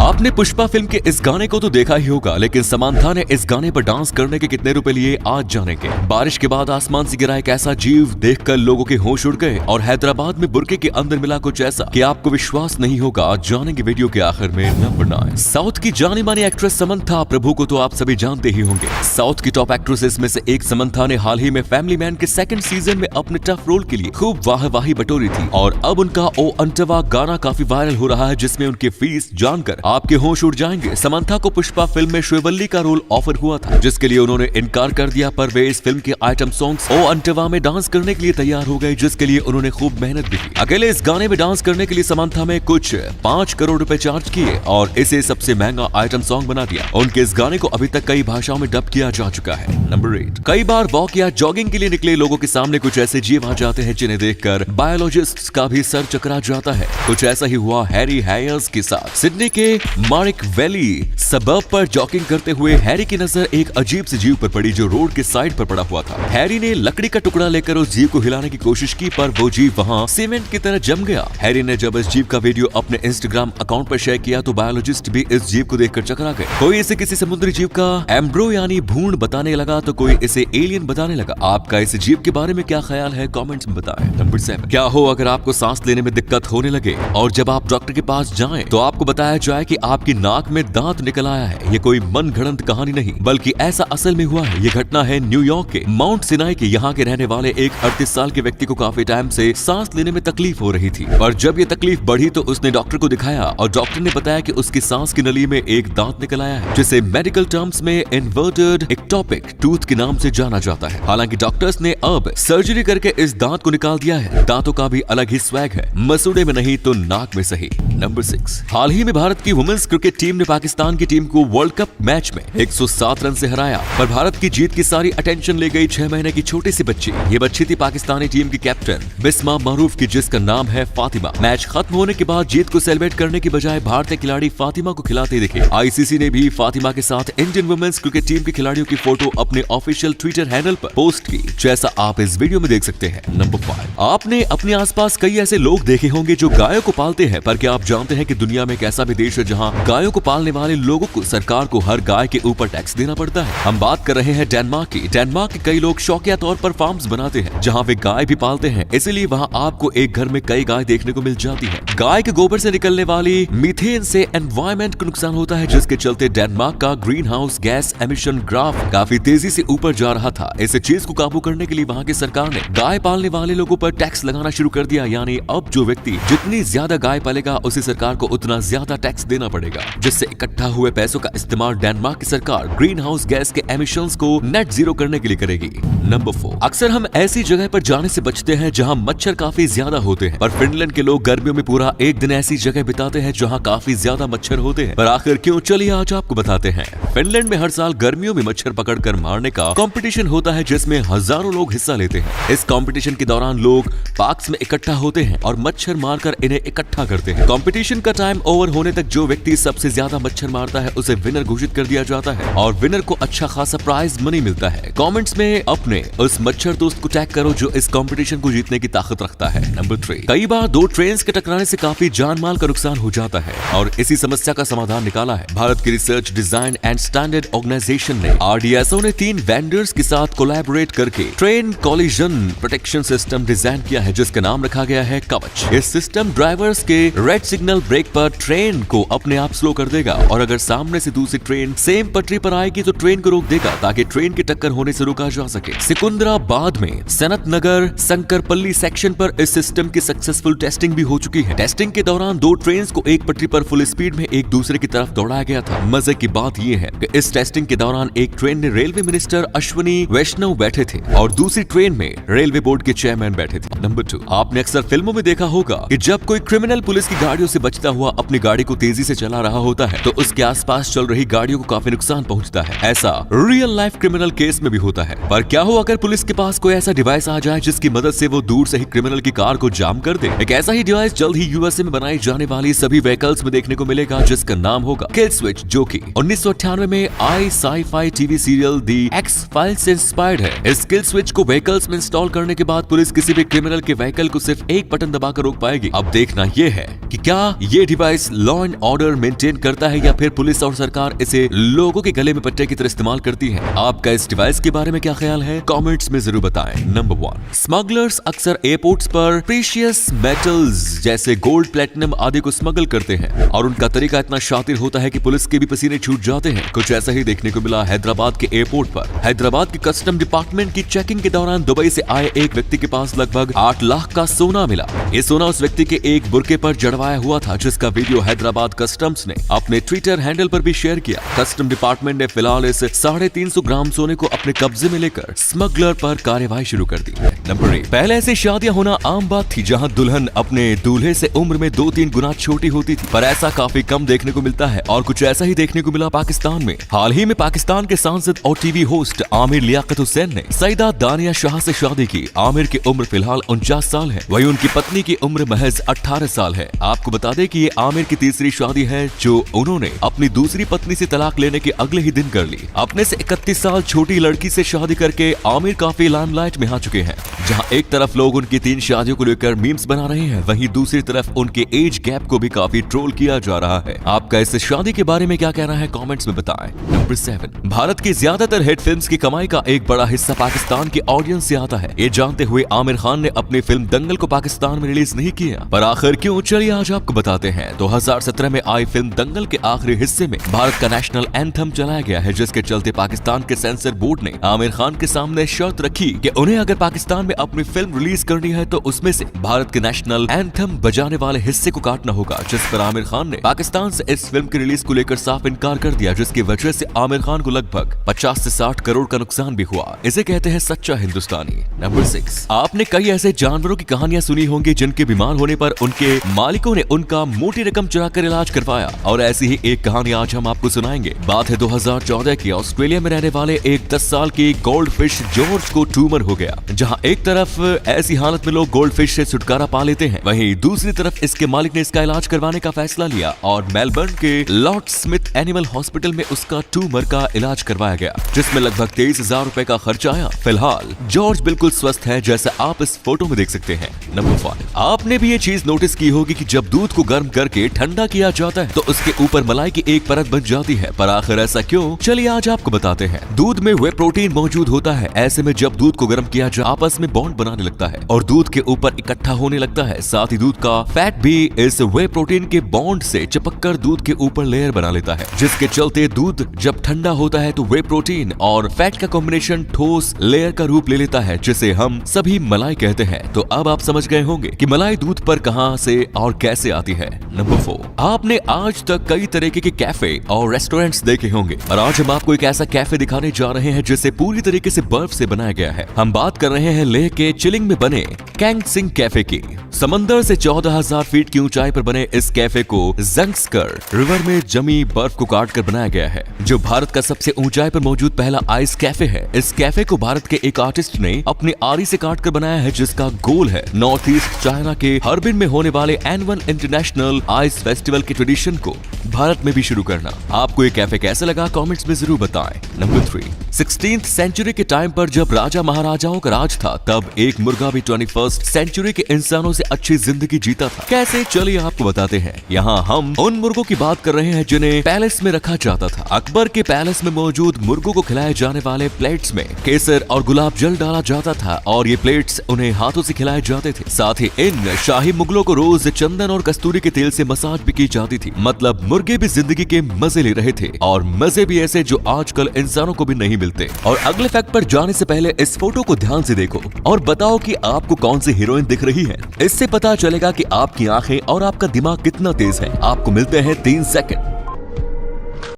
आपने पुष्पा फिल्म के इस गाने को तो देखा ही होगा, लेकिन समांथा ने इस गाने पर डांस करने के कितने रुपए लिए आज जानेंगे। बारिश के बाद आसमान से गिरा एक ऐसा जीव देखकर लोगों के होश उड़ गए और हैदराबाद में बुरके के अंदर मिला कुछ ऐसा कि आपको विश्वास नहीं होगा। आज जानेंगे वीडियो के आखिर में। नंबर 9, साउथ की जानी मानी एक्ट्रेस समंथा प्रभु को तो आप सभी जानते ही होंगे। साउथ की टॉप एक्ट्रेसेस में से एक समंथा ने हाल ही में फैमिली मैन के सेकंड सीजन में अपने टफ रोल के लिए खूब वाहवाही बटोरी थी और अब उनका ओ अंटवा गाना काफी वायरल हो रहा है, जिसमें उनकी फीस जानकर आपके होश उड़ जाएंगे। समंथा को पुष्पा फिल्म में श्रीवल्ली का रोल ऑफर हुआ था, जिसके लिए उन्होंने इनकार कर दिया, पर वे इस फिल्म के आइटम सॉन्ग्स ओ अंटवा में डांस करने के लिए तैयार हो गए, जिसके लिए उन्होंने खूब मेहनत भी की। अकेले इस गाने में डांस करने के लिए समंथा में कुछ 5 करोड़ रुपए चार्ज किए और इसे सबसे महंगा आइटम सॉन्ग बना दिया। उनके इस गाने को अभी तक कई भाषाओं में डब किया जा चुका है। नंबर 8, कई बार वॉक या जॉगिंग के लिए निकले लोगों के सामने कुछ ऐसे जीव आ जाते हैं जिन्हें देखकर बायोलॉजिस्ट्स का भी सर चकरा जाता है। कुछ ऐसा ही हुआ हैरी हायर्स के साथ। सिडनी के मारिक वैली सबब पर जॉगिंग करते हुए हैरी की नजर एक अजीब से जीव पर पड़ी जो रोड के साइड पर पड़ा हुआ था। हैरी ने लकड़ी का टुकड़ा लेकर उस जीव को हिलाने की कोशिश की, पर वो जीव वहां सीमेंट की तरह जम गया। हैरी ने जब इस जीव का वीडियो अपने इंस्टाग्राम अकाउंट पर शेयर किया तो बायोलॉजिस्ट भी इस जीव को देखकर चकरा गए। कोई इसे किसी समुद्री जीव का एम्ब्रो यानी भ्रूण बताने लगा तो कोई इसे एलियन बताने लगा। आपका इस जीव के बारे में क्या ख्याल है, कमेंट्स में बताएं। नंबर 7, क्या हो अगर आपको सांस लेने में दिक्कत होने लगे और जब आप डॉक्टर के पास जाएं तो आपको बताया जाए कि आपकी नाक में दांत निकल आया है। ये कोई मन घड़ंत कहानी नहीं, बल्कि ऐसा असल में हुआ है। ये घटना है न्यूयॉर्क के माउंट सिनाई के। यहाँ के रहने वाले एक 38 साल के व्यक्ति को काफी टाइम से सांस लेने में तकलीफ हो रही थी और जब ये तकलीफ बढ़ी तो उसने डॉक्टर को दिखाया और डॉक्टर ने बताया कि उसकी सांस की नली में एक दांत निकल आया है, जिसे मेडिकल टर्म्स में इन्वर्टेड एक्टोपिक टूथ के नाम से जाना जाता है। हालांकि डॉक्टर्स ने अब सर्जरी करके इस दांत को निकाल दिया है। दांतों का भी अलग ही स्वैग है, मसूड़े में नहीं तो नाक में सही। नंबर 6, हाल ही में भारत की वुमेन्स क्रिकेट टीम ने पाकिस्तान की टीम को वर्ल्ड कप मैच में 107 रन से हराया, पर भारत की जीत की सारी अटेंशन ले गई 6 महीने की छोटी सी बच्ची। ये बच्ची थी पाकिस्तानी टीम की कैप्टन बिस्मा मारूफ की, जिसका नाम है फातिमा। मैच खत्म होने के बाद जीत को सेलिब्रेट करने की बजाय भारतीय खिलाड़ी फातिमा को खिलाते दिखे। आईसीसी ने भी फातिमा के साथ इंडियन वुमेन्स क्रिकेट टीम के खिलाड़ियों की फोटो अपने ऑफिशियल ट्विटर हैंडल पर पोस्ट की, जैसा आप इस वीडियो में देख सकते हैं। नंबर 5, आपने अपने आसपास कई ऐसे लोग देखे होंगे जो गायों को पालते हैं, पर क्या आप जानते हैं कि दुनिया में एक ऐसा भी देश है जहां गायों को पालने वाले लोगों को सरकार को हर गाय के ऊपर टैक्स देना पड़ता है। हम बात कर रहे हैं डेनमार्क की। डेनमार्क के कई लोग शौकिया तौर पर फार्म्स बनाते हैं जहां वे गाय भी पालते हैं, इसलिए वहां आपको एक घर में कई गाय देखने को मिल जाती है। गाय के गोबर से निकलने वाली मीथेन से एनवायरमेंट को नुकसान होता है, जिसके चलते डेनमार्क का green house gas emission graph काफी तेजी से ऊपर जा रहा था। इस चीज को काबू करने के लिए वहां की सरकार ने गाय पालने वाले लोगों पर टैक्स लगाना शुरू कर दिया, यानी अब जो व्यक्ति जितनी ज्यादा गाय पालेगा उसे सरकार को उतना ज्यादा टैक्स देना पड़ेगा, जिससे इकट्ठा हुए पैसों का इस्तेमाल डेनमार्क की सरकार ग्रीन हाउस गैस के एमिशंस को नेट जीरो करने के लिए करेगी। नंबर 4, अक्सर हम ऐसी जगह पर जाने से बचते हैं जहां मच्छर काफी ज्यादा होते हैं, पर फिनलैंड के लोग गर्मियों में पूरा एक दिन ऐसी जगह बिताते हैं जहां काफी ज्यादा मच्छर होते हैं। पर आखिर क्यों, चलिए आज आपको बताते हैं। फिनलैंड में हर साल गर्मियों में मच्छर पकड़कर मारने का कंपटीशन होता है, जिसमें हजारों लोग हिस्सा लेते हैं। इस कंपटीशन के दौरान लोग पार्क्स में इकट्ठा होते हैं और मच्छर मारकर इन्हें इकट्ठा करते हैं। कंपटीशन का टाइम ओवर होने तक जो व्यक्ति सबसे ज्यादा मच्छर मारता है उसे विनर घोषित कर दिया जाता है और विनर को अच्छा खासा प्राइज मनी मिलता है। कमेंट्स में अपने उस मच्छर दोस्त को टैग करो जो इस कंपटीशन को जीतने की ताकत रखता है। नंबर 3, कई बार 2 ट्रेन्स के टकराने से काफी जान माल का नुकसान हो जाता है और इसी समस्या का समाधान निकाला है भारत की research design and standard organisation ने। RDSO ने 3 वेंडर्स के साथ कोलैबोरेट करके train collision protection system design किया है, जिसका नाम रखा गया है कवच। इस सिस्टम ड्राइवर्स के रेड सिग्नल ब्रेक पर ट्रेन को अपने आप स्लो कर देगा और अगर सामने से दूसरी ट्रेन सेम पटरी पर आएगी तो ट्रेन को रोक देगा ताकि ट्रेन की टक्कर होने से रोका जा सके। सिकंदराबाद में सनत नगर संकरपल्ली सेक्शन पर इस सिस्टम की सक्सेसफुल टेस्टिंग भी हो चुकी है। टेस्टिंग के दौरान 2 ट्रेन्स को एक पटरी पर फुल स्पीड में एक दूसरे की तरफ दौड़ाया गया था। मजे की बात यह है कि इस टेस्टिंग के दौरान एक ट्रेन में रेलवे मिनिस्टर अश्विनी वैष्णव बैठे थे और दूसरी ट्रेन में रेलवे बोर्ड के चेयरमैन बैठे थे। नंबर 2, आपने अक्सर फिल्मों में देखा होगा कि जब कोई क्रिमिनल पुलिस की गाड़ियों से बचता हुआ अपनी गाड़ी को तेजी से चला रहा होता है तो उसके आसपास चल रही गाड़ियों को काफी नुकसान पहुंचता है। ऐसा रियल लाइफ क्रिमिनल केस में भी होता है। पर क्या हो अगर पुलिस के पास कोई ऐसा डिवाइस आ जाए जिसकी मदद से वो दूर से ही क्रिमिनल की कार को जाम कर दे, एक ऐसा ही डिवाइस जल्द ही यूएसए में बनाई जाने वाली सभी व्हीकल्स में देखने को मिलेगा, जिसका नाम होगा किल स्विच, जो कि 1998 में आई साई-फाई टीवी सीरियल दी एक्स फाइल्स से इंस्पायर्ड है। इस किल स्विच को व्हीकल्स में इंस्टॉल करने के बाद पुलिस किसी भी क्रिमिनल के व्हीकल को सिर्फ एक बटन दबाकर रोक पाएगी। अब देखना यह है कि क्या ये device law and order maintain करता है या फिर पुलिस और सरकार इसे लोगों के गले में पट्टे की तरह इस्तेमाल करती है। आपका इस डिवाइस के बारे में क्या ख्याल है, कमेंट्स में जरूर बताएं। नंबर 1, स्मगलर्स अक्सर एयरपोर्ट्स पर प्रीशियस मेटल्स जैसे गोल्ड, प्लेटिनम आदि को स्मगल करते हैं और उनका तरीका इतना शातिर होता है कि पुलिस के भी पसीने छूट जाते हैं। कुछ ऐसा ही देखने को मिला हैदराबाद के एयरपोर्ट पर। हैदराबाद के कस्टम डिपार्टमेंट की चेकिंग के दौरान दुबई से आए एक व्यक्ति के पास लगभग 8 लाख का सोना मिला। ये सोना उस व्यक्ति के एक बुरके पर जड़वाया हुआ था, जिसका वीडियो हैदराबाद कस्टम्स ने अपने ट्विटर हैंडल पर भी शेयर किया। कस्टम डिपार्टमेंट ने फिलहाल इस 350 ग्राम सोने को अपने कब्जे में लेकर स्मगलर पर कार्यवाही शुरू कर दी है। नंबर 1, पहले ऐसे शादियां होना आम बात थी जहां दुल्हन अपने दूल्हे से उम्र में 2-3 गुना छोटी होती थी, पर ऐसा काफी कम देखने को मिलता है और कुछ ऐसा ही देखने को मिला पाकिस्तान में। हाल ही में पाकिस्तान के सांसद और टीवी होस्ट आमिर लियाकत हुसैन ने सईदा दानिया शाह से शादी की। आमिर की उम्र फिलहाल 49 साल है, वहीं उनकी पत्नी की उम्र महज 18 साल है। आपको बता दें कि ये आमिर की तीसरी शादी है जो उन्होंने अपनी दूसरी पत्नी से तलाक लेने के अगले ही दिन कर ली। अपने से 31 साल छोटी लड़की से शादी करके आमिर काफी लाइमलाइट में आ चुके हैं। जहां एक तरफ लोग उनकी 3 शादियों को लेकर मीम्स बना रहे हैं, वहीं दूसरी तरफ उनके एज गैप को भी काफी ट्रोल किया जा रहा है। आपका इस शादी के बारे में क्या कहना है, कमेंट्स में बताएं। नंबर 7, भारत की ज्यादातर हिट फिल्म्स की कमाई का एक बड़ा हिस्सा पाकिस्तान के ऑडियंस से आता है। ये जानते हुए आमिर खान ने अपनी फिल्म दंगल को पाकिस्तान में रिलीज नहीं किया, पर आखिर क्यों, चलिए आज आपको बताते हैं। 2017 में आई फिल्म दंगल के आखिरी हिस्से में भारत का नेशनल एंथम चलाया गया है, जिसके चलते पाकिस्तान के सेंसर बोर्ड ने आमिर खान के सामने शर्त रखी कि उन्हें अगर पाकिस्तान में अपनी फिल्म रिलीज करनी है तो उसमें से भारत के नेशनल एंथम बजाने वाले हिस्से को काटना होगा, जिस पर आमिर खान ने पाकिस्तान से इस फिल्म की रिलीज को लेकर साफ इनकार कर दिया, जिसकी वजह से आमिर खान को लगभग 50 से 60 करोड़ का नुकसान भी हुआ। इसे कहते हैं सच्चा हिंदुस्तानी। नंबर 6, आपने कई ऐसे जानवरों की कहानियां सुनी होंगी जिनके बीमार होने पर उनके मालिकों ने उनका मोटी रकम चुरा कर इलाज करवाया, और ऐसी ही एक कहानी आज हम आपको सुनाएंगे। बात है 2014 की। ऑस्ट्रेलिया में रहने वाले एक 10 साल की गोल्ड फिश जॉर्ज को ट्यूमर हो गया। जहां एक तरफ ऐसी हालत में लोग गोल्ड फिश से छुटकारा पा लेते हैं, वहीं दूसरी तरफ इसके मालिक ने इसका इलाज करवाने का फैसला लिया और मेलबर्न के लॉर्ड स्मिथ एनिमल हॉस्पिटल में उसका ट्यूमर का इलाज करवाया गया, जिसमें लगभग 23,000 रुपए का खर्च आया। फिलहाल जॉर्ज बिल्कुल स्वस्थ है, जैसा आप इस फोटो में देख सकते हैं। नंबर 5, आपने भी ये चीज नोटिस की होगी कि जब दूध को गर्म करके ठंडा किया जाता है तो उसके ऊपर मलाई की एक परत बन जाती है, पर आखिर ऐसा क्यों, चलिए आज आपको बताते हैं। दूध में वे प्रोटीन मौजूद होता है, ऐसे में जब दूध को गर्म किया जाए आपस में बॉन्ड बनाने लगता है और दूध के ऊपर इकट्ठा होने लगता है। साथ ही दूध का फैट भी इस वे प्रोटीन के बॉन्ड से चिपककर दूध के ऊपर लेयर बना लेता है, जिसके चलते दूध जब ठंडा होता है तो वे प्रोटीन और फैट का कॉम्बिनेशन ठोस लेयर का रूप ले लेता है, जिसे हम सभी मलाई कहते हैं। तो अब आप समझ गए होंगे कि मलाई दूध पर कहां से और कैसे आती है। नंबर 4, आपने आज तक कई तरीके के कैफे और रेस्टोरेंट्स देखे होंगे, और आज हम आपको एक ऐसा कैफे दिखाने जा रहे हैं जिसे पूरी तरीके से बर्फ से बनाया गया है। हम बात कर रहे हैं लेह के चिलिंग में बने कैंग सिंह कैफे की। समंदर से 14,000 फीट की ऊंचाई पर बने इस कैफे को जंगस्कर रिवर में जमी बर्फ को काट कर बनाया गया है, जो भारत का सबसे ऊंचाई पर मौजूद पहला आइस कैफे है। इस कैफे को भारत के एक आर्टिस्ट ने अपनी आरी से काट कर बनाया है, जिसका गोल है नॉर्थ ईस्ट चाइना के हर्बिन में होने वाले N1 इंटरनेशनल आइस फेस्टिवल के ट्रेडिशन को भारत में भी शुरू करना। आपको ये कैफे कैसा लगा, कमेंट्स में जरूर बताएं। नंबर 3, 16th सेंचुरी के टाइम पर जब राजा महाराजाओं का राज था, तब एक मुर्गा भी 21st सेंचुरी के इंसानों से अच्छी जिंदगी जीता था। कैसे, चलिए आपको बताते हैं। यहाँ हम उन मुर्गों की बात कर रहे हैं जिन्हें पैलेस में रखा जाता था। अकबर के पैलेस में मौजूद मुर्गों को खिलाए जाने वाले प्लेट्स में केसर और गुलाब जल डाला जाता था और ये प्लेट्स उन्हें हाथों से खिलाए जाते थे। साथ ही इन शाही मुगलों को रोज चंदन और कस्तूरी के तेल से मसाज भी की जाती थी। मतलब मुर्गे भी जिंदगी के मजे ले रहे थे, और मजे भी ऐसे जो आजकल इंसानों को भी नहीं मिलते। और अगले फैक्ट पर जाने से पहले इस फोटो को ध्यान से देखो और बताओ कि आपको कौन सी हीरोइन दिख रही है। इससे पता चलेगा कि आपकी आंखें और आपका दिमाग कितना तेज है। आपको मिलते हैं 3 सेकंड।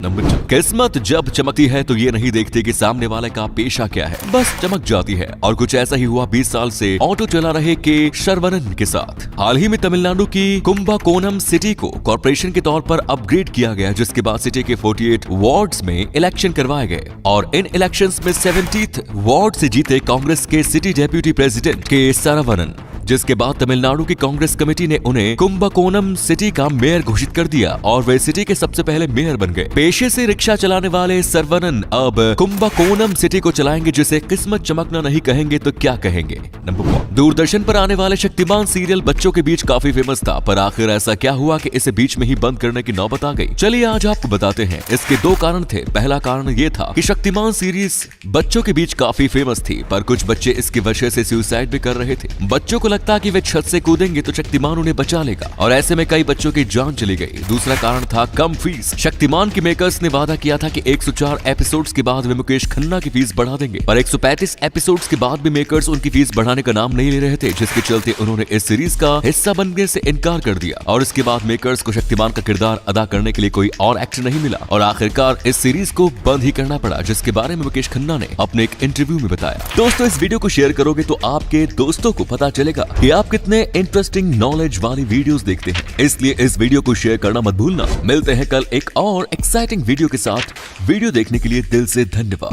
नंबर 2, किस्मत जब चमकती है तो ये नहीं देखती कि सामने वाले का पेशा क्या है, बस चमक जाती है। और कुछ ऐसा ही हुआ 20 साल से ऑटो चला रहे के शरवणन के साथ। हाल ही में तमिलनाडु की कुंभकोणम सिटी को कॉर्पोरेशन के तौर पर अपग्रेड किया गया, जिसके बाद सिटी के 48 वार्ड्स में इलेक्शन करवाए गए और इन इलेक्शंस में 70th वार्ड से जीते कांग्रेस के सिटी डेप्यूटी प्रेसिडेंट के सरवणन, जिसके बाद तमिलनाडु की कांग्रेस कमेटी ने उन्हें कुंभकोणम सिटी का मेयर घोषित कर दिया और वे सिटी के सबसे पहले मेयर बन गए। पेशे से रिक्शा चलाने वाले सरवणन अब कुंभकोणम सिटी को चलाएंगे, जिसे किस्मत चमकना नहीं कहेंगे तो क्या कहेंगे। नंबर 1, दूरदर्शन पर आने वाले शक्तिमान सीरियल बच्चों के बीच काफी फेमस था, पर आखिर ऐसा क्या हुआ कि इसे बीच में ही बंद करने की नौबत आ गई। चलिए आज आपको बताते हैं। इसके 2 कारण थे। पहला कारण ये था कि शक्तिमान सीरीज बच्चों के बीच काफी फेमस थी, पर कुछ बच्चे इसकी वजह से सुसाइड भी कर रहे थे। बच्चों को लगता कि वे छत से कूदेंगे तो शक्तिमान उन्हें बचा लेगा और ऐसे में कई बच्चों की जान चली गई। दूसरा कारण था कम फीस। शक्तिमान के मेकर्स ने वादा किया था कि 104 एपिसोड्स के बाद वे मुकेश खन्ना की फीस बढ़ा देंगे, पर 135 एपिसोड्स के बाद भी मेकर्स उनकी फीस बढ़ाने का नाम नहीं ले रहे थे, जिसके चलते उन्होंने इस सीरीज का हिस्सा बनने से इनकार कर दिया और इसके बाद मेकर्स को शक्तिमान का किरदार अदा करने के लिए कोई और एक्टर नहीं मिला और आखिरकार इस सीरीज को बंद ही करना पड़ा, जिसके बारे में मुकेश खन्ना ने अपने एक इंटरव्यू में बताया। दोस्तों, इस वीडियो को शेयर करोगे तो आपके दोस्तों को पता चलेगा कि आप कितने इंटरेस्टिंग नॉलेज वाली वीडियोस देखते हैं, इसलिए इस वीडियो को शेयर करना मत भूलना। मिलते हैं कल एक और एक्साइटिंग वीडियो के साथ। वीडियो देखने के लिए दिल से धन्यवाद।